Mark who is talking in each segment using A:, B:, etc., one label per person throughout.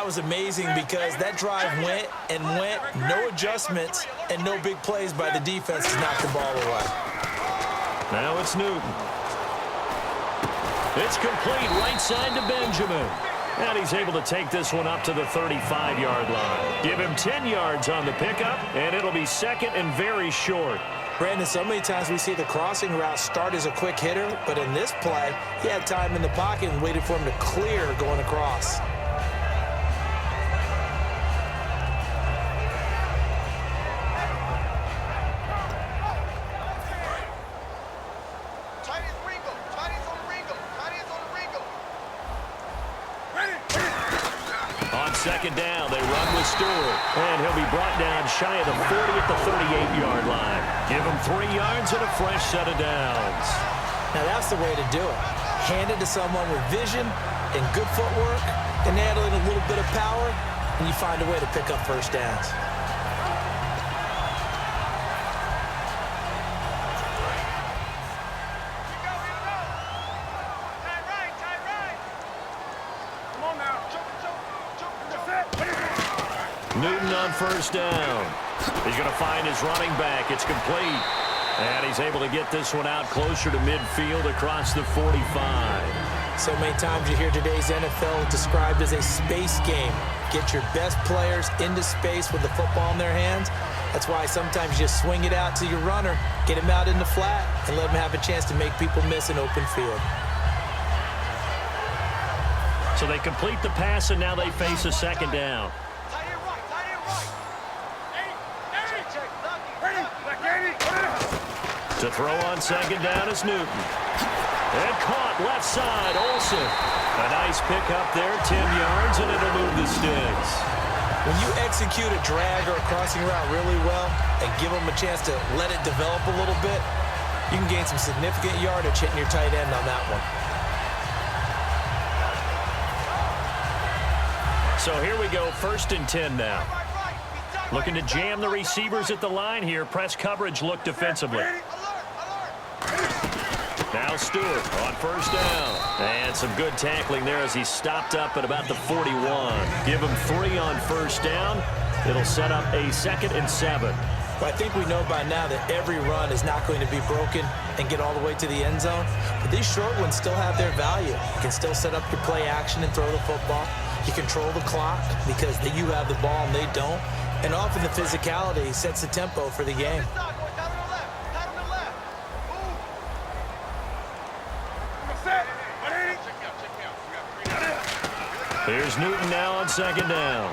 A: was amazing because that drive went and went, no adjustments and no big plays by the defense to knock the ball away.
B: Now it's Newton. It's complete right side to Benjamin. And he's able to take this one up to the 35-yard line. Give him 10 yards on the pickup, and it'll be second and very short.
A: Brandon, so many times we see the crossing route start as a quick hitter, but in this play, he had time in the pocket and waited for him to clear going across.
B: Second down, they run with Stewart. And he'll be brought down shy of the 40 at the 38-yard line. Give him 3 yards and a fresh set of downs.
A: Now that's the way to do it. Hand it to someone with vision and good footwork, and add in a little bit of power, and you find a way to pick up first downs.
B: Newton on first down. He's going to find his running back. It's complete. And he's able to get this one out closer to midfield across the 45.
A: So many times you hear today's NFL described as a space game. Get your best players into space with the football in their hands. That's why sometimes you just swing it out to your runner, get him out in the flat, and let him have a chance to make people miss an open field.
B: So they complete the pass, and now they face a second down. To throw on second down is Newton. And caught left side, Olsen. A nice pickup there, 10 yards, and it'll move the sticks.
A: When you execute a drag or a crossing route really well and give them a chance to let it develop a little bit, you can gain some significant yardage hitting your tight end on that one.
B: So here we go, 1st and 10 now. Looking to jam the receivers at the line here. Press coverage look defensively. Now Stewart on first down. And some good tackling there as he stopped up at about the 41. Give him 3 on first down. It'll set up a 2nd and 7.
A: Well, I think we know by now that every run is not going to be broken and get all the way to the end zone. But these short ones still have their value. You can still set up your play action and throw the football. You control the clock because you have the ball and they don't. And often the physicality sets the tempo for the game.
B: Here's Newton now on second down.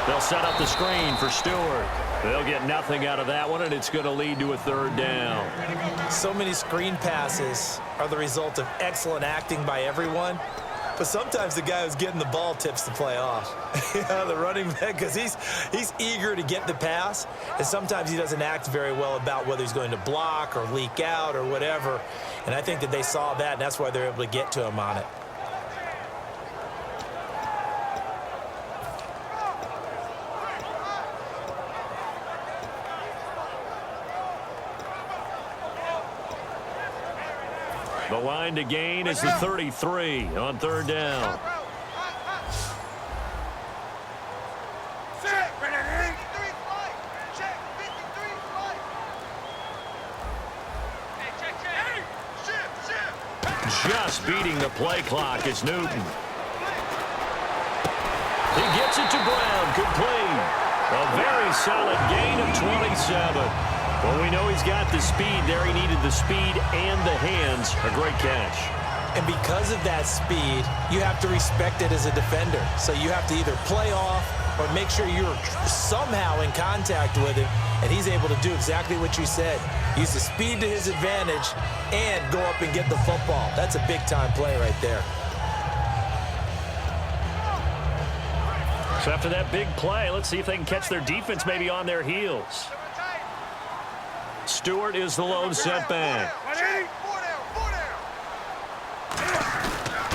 B: They'll set up the screen for Stewart. They'll get nothing out of that one, and it's going to lead to a 3rd down.
A: So many screen passes are the result of excellent acting by everyone. But sometimes the guy who's getting the ball tips the play off. The running back, because he's eager to get the pass, and sometimes he doesn't act very well about whether he's going to block or leak out or whatever. And I think that they saw that, and that's why they're able to get to him on it.
B: The line to gain is the 33 on 3rd down. Just beating the play clock is Newton. He gets it to Brown, complete. A very solid gain of 27. Well, we know he's got the speed there. He needed the speed and the hands. A great catch.
A: And because of that speed, you have to respect it as a defender. So you have to either play off or make sure you're somehow in contact with him. And he's able to do exactly what you said. Use the speed to his advantage and go up and get the football. That's a big-time play right there.
B: So after that big play, let's see if they can catch their defense maybe on their heels. Stewart is the lone setback.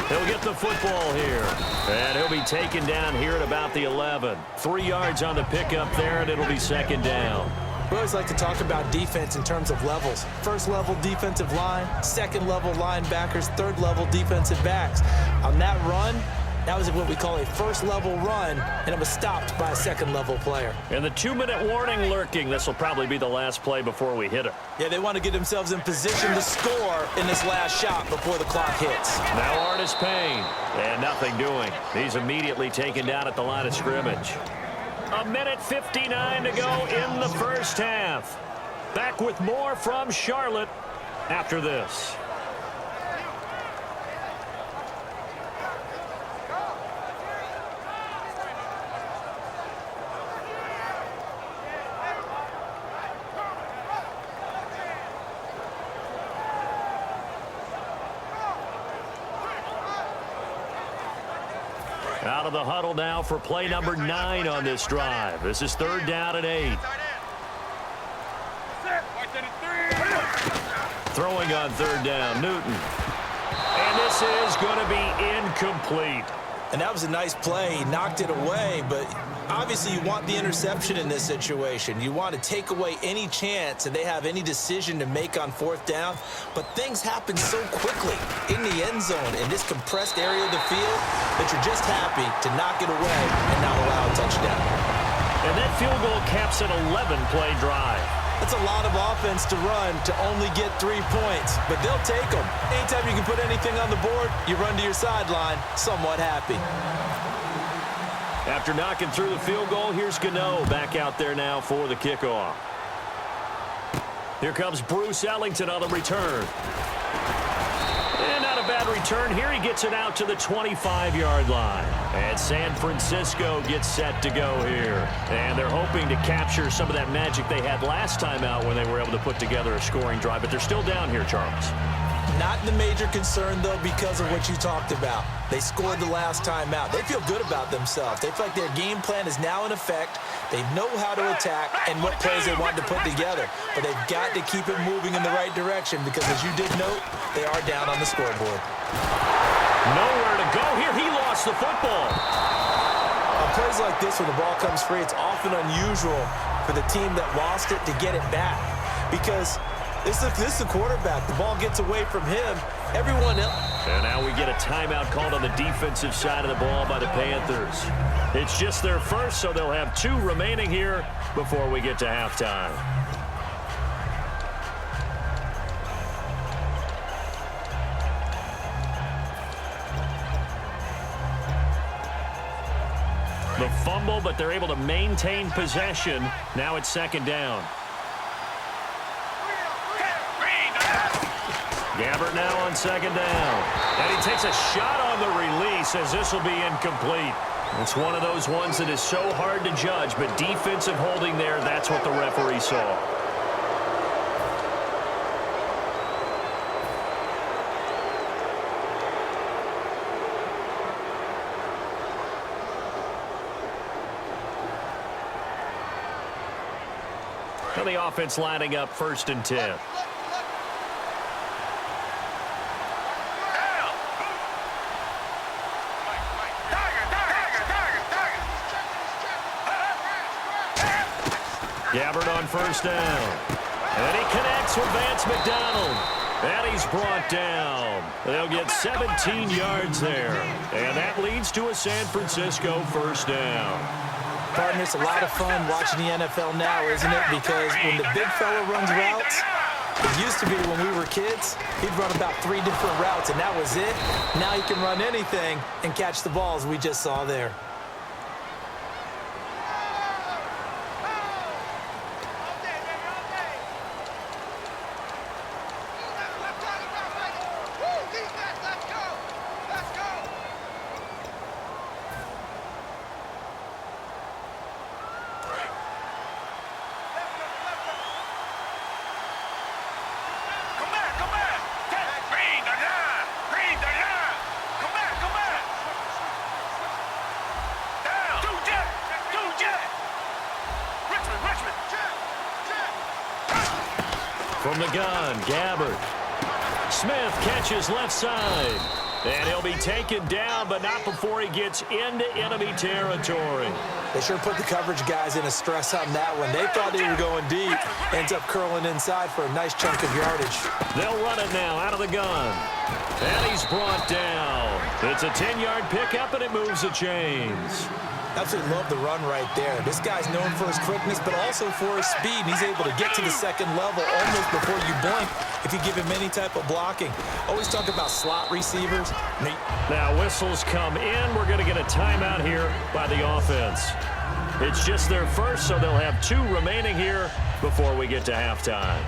B: He'll get the football here. And he'll be taken down here at about the 11. 3 yards on the pickup there, and it'll be 2nd down.
A: We always like to talk about defense in terms of levels. 1st level defensive line, 2nd level linebackers, 3rd level defensive backs. On that run, That was what we call a first-level run, and it was stopped by a second-level player.
B: And the 2-minute warning lurking. This will probably be the last play before we hit it.
A: Yeah, they want to get themselves in position to score in this last shot before the clock hits.
B: Now Artis Payne, and nothing doing. He's immediately taken down at the line of scrimmage. 1:59 to go in the first half. Back with more from Charlotte after this. Out of the huddle now for play number 9 on this drive. This is 3rd down and 8. Throwing on 3rd down, Newton. And this is going to be incomplete.
A: And that was a nice play. He knocked it away, but obviously you want the interception in this situation. You want to take away any chance and they have any decision to make on 4th down. But things happen so quickly in the end zone in this compressed area of the field that you're just happy to knock it away and not allow a touchdown.
B: And that field goal caps an 11-play drive.
A: That's a lot of offense to run to only get 3 points, but they'll take them. Anytime you can put anything on the board, you run to your sideline somewhat happy.
B: After knocking through the field goal, here's Gano back out there now for the kickoff. Here comes Bruce Ellington on the return. And not a bad return here. He gets it out to the 25-yard line. And San Francisco gets set to go here. And they're hoping to capture some of that magic they had last time out when they were able to put together a scoring drive. But they're still down here, Charles.
A: Not the major concern, though, because of what you talked about. They scored the last time out. They feel good about themselves. They feel like their game plan is now in effect. They know how to attack and what plays they want to put together. But they've got to keep it moving in the right direction because, as you did note, they are down on the scoreboard.
B: Nowhere to go here. He lost the football.
A: On plays like this, when the ball comes free, it's often unusual for the team that lost it to get it back because this is the quarterback. The ball gets away from him. Everyone else.
B: And now we get a timeout called on the defensive side of the ball by the Panthers. It's just their first, so they'll have 2 remaining here before we get to halftime. The fumble, but they're able to maintain possession. Now it's 2nd down. Gabbert now on 2nd down. And he takes a shot on the release as this will be incomplete. It's one of those ones that is so hard to judge, but defensive holding there, that's what the referee saw. Now the offense lining up 1st and 10. Gabbert on 1st down. And he connects with Vance McDonald. And he's brought down. They'll get 17 yards there. And that leads to a San Francisco 1st down.
A: Partner, it's a lot of fun watching the NFL now, isn't it? Because when the big fella runs routes, it used to be when we were kids, he'd run about 3 different routes, and that was it. Now he can run anything and catch the balls we just saw there. From the gun, Gabbert. Smith catches left side.
B: And he'll be taken down, but not before he gets into enemy territory.
A: They sure put the coverage guys in a stress on that one. They thought they were going deep. Ends up curling inside for a nice chunk of yardage.
B: They'll run it now out of the gun. And he's brought down. It's a 10-yard pickup, and it moves the chains.
A: Absolutely love the run right there. This guy's known for his quickness, but also for his speed. And he's able to get to the second level almost before you blink if you give him any type of blocking. Always talk about slot receivers.
B: Now whistles come in. We're going to get a timeout here by the offense. It's just their first, so they'll have 2 remaining here before we get to halftime.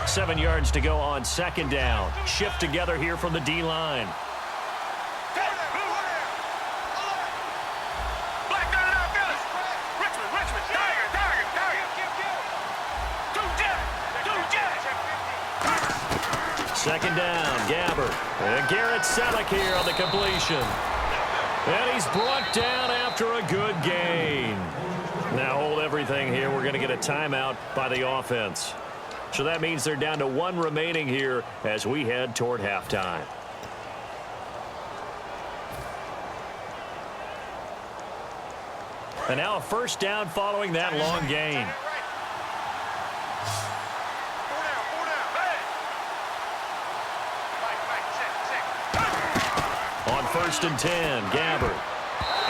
B: Seven yards to go on second down. Shift together here from the D-line. Second down, Gabbert. And Garrett Selleck here on the completion. And he's brought down after a good gain. Now hold everything here. We're going to get a timeout by the offense. So that means they're down to 1 remaining here as we head toward halftime. And now a first down following that long gain. On 1st and 10, Gabbert.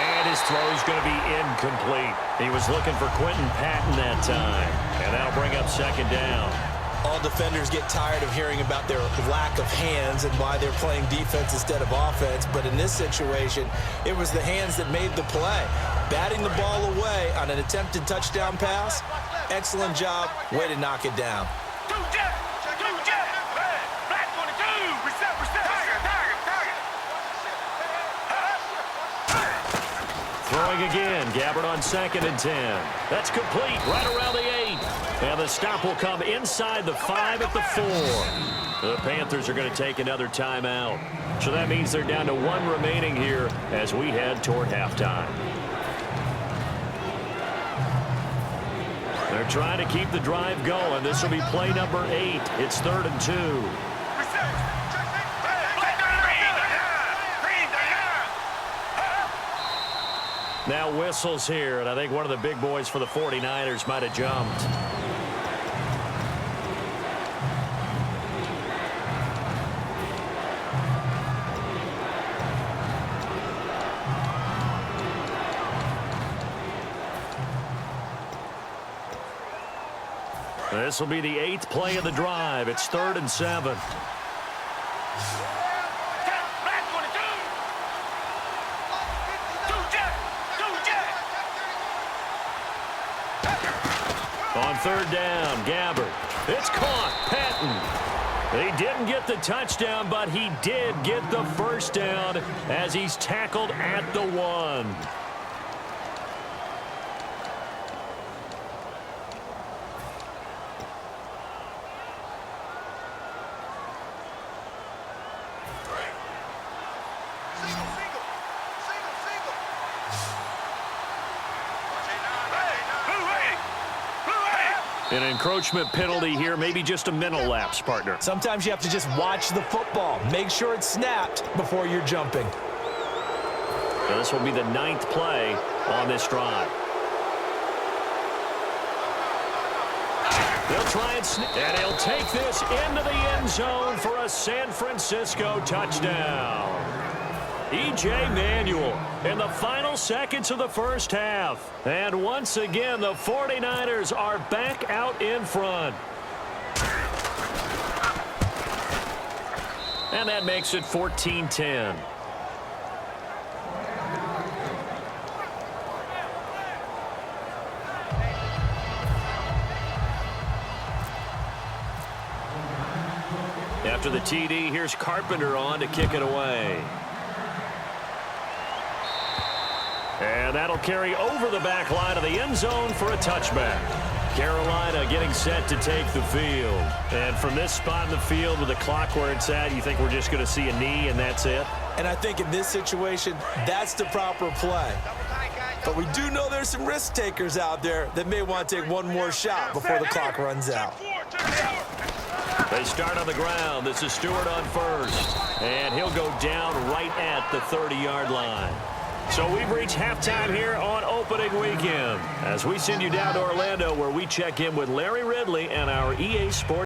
B: And his throw's going to be incomplete. He was looking for Quentin Patton that time. And that'll bring up second down.
A: All defenders get tired of hearing about their lack of hands and why they're playing defense instead of offense. But in this situation, it was the hands that made the play. Batting the ball away on an attempted touchdown pass. Excellent job. Way to knock it down.
B: Throwing again, Gabbert on 2nd and 10. That's complete, right around the 8. And the stop will come inside the 5 at the 4. The Panthers are going to take another timeout. So that means they're down to 1 remaining here as we head toward halftime. They're trying to keep the drive going. This will be play number 8. It's 3rd and 2. Now whistles here, and I think one of the big boys for the 49ers might have jumped. This will be the 8th play of the drive. It's 3rd and 7. On 3rd down, Gabbert. It's caught. Patton. He didn't get the touchdown, but he did get the first down as he's tackled at the 1. An encroachment penalty here, maybe just a mental lapse, partner.
A: Sometimes you have to just watch the football. Make sure it's snapped before you're jumping.
B: So this will be the 9th play on this drive. They'll try and he'll take this into the end zone for a San Francisco touchdown. E.J. Manuel in the final seconds of the first half. And once again, the 49ers are back out in front. And that makes it 14-10. After the TD, here's Carpenter on to kick it away. And that'll carry over the back line of the end zone for a touchback. Carolina getting set to take the field. And from this spot in the field with the clock where it's at, you think we're just going to see a knee and that's it?
A: And I think in this situation, that's the proper play. But we do know there's some risk takers out there that may want to take one more shot before the clock runs out.
B: They start on the ground. This is Stewart on first. And he'll go down right at the 30-yard line. So we've reached halftime here on opening weekend as we send you down to Orlando, where we check in with Larry Ridley and our EA Sports